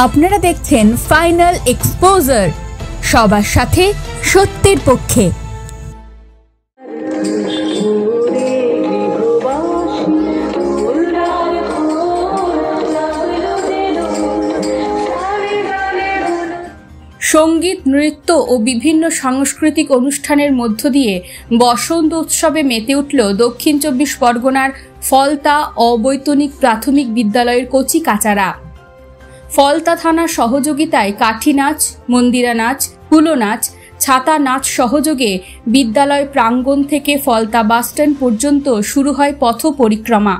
আপনারা দেখছেন final exposure, সবার সাথে সত্যের পক্ষে। সঙ্গীত, নৃত্য ও বিভিন্ন সাংস্কৃতিক অনুষ্ঠানের মধ্য দিয়ে বসন্ত উৎসবে মেতে উঠল দক্ষিণ ২৪ পরগনার ফলতা অবৈতনিক প্রাথমিক বিদ্যালয়ের কচি কাচারা। ফলতা থানার সহযোগিতায় কাঠি নাচ, মন্দিরা নাচ, কুলো নাচ, ছাতা নাচ সহযোগে বিদ্যালয় প্রাঙ্গণ থেকে ফলতা বাসস্ট্যান্ড পর্যন্ত শুরু হয় পথ পরিক্রমা।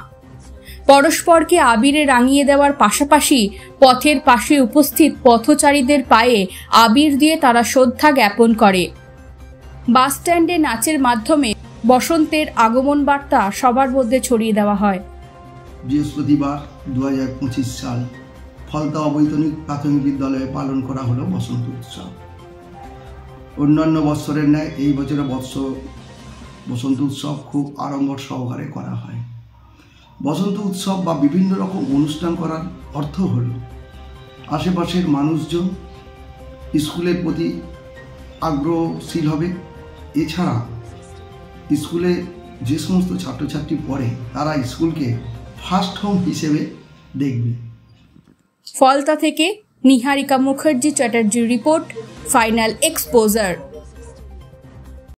পরস্পরকে আবিরে রাঙিয়ে দেওয়ার পাশাপাশি পথের পাশে উপস্থিত পথচারীদের পায়ে আবির দিয়ে তারা শ্রদ্ধা জ্ঞাপন করে। বাসস্ট্যান্ডে নাচের মাধ্যমে বসন্তের আগমন বার্তা সবার মধ্যে ছড়িয়ে দেওয়া হয়। বৃহস্পতিবার 2025 সাল ফলতা অবৈতনিক প্রাথমিক বিদ্যালয়ে পালন করা হলো বসন্ত উৎসব। অন্যান্য বৎসরের ন্যায় এই বছরে বসন্ত উৎসব খুব আড়ম্বর সহকারে করা হয়। বসন্ত উৎসব বা বিভিন্ন রকম অনুষ্ঠান করার অর্থ হল আশেপাশের মানুষজন স্কুলের প্রতি আগ্রহশীল হবে। এছাড়া স্কুলে যে সমস্ত ছাত্রছাত্রী পড়ে তারা স্কুলকে ফার্স্ট হোম হিসেবে দেখবে। ফলতা থেকে নিহারিকা মুখার্জি চ্যাটার্জির রিপোর্ট, ফাইনাল এক্সপোজার।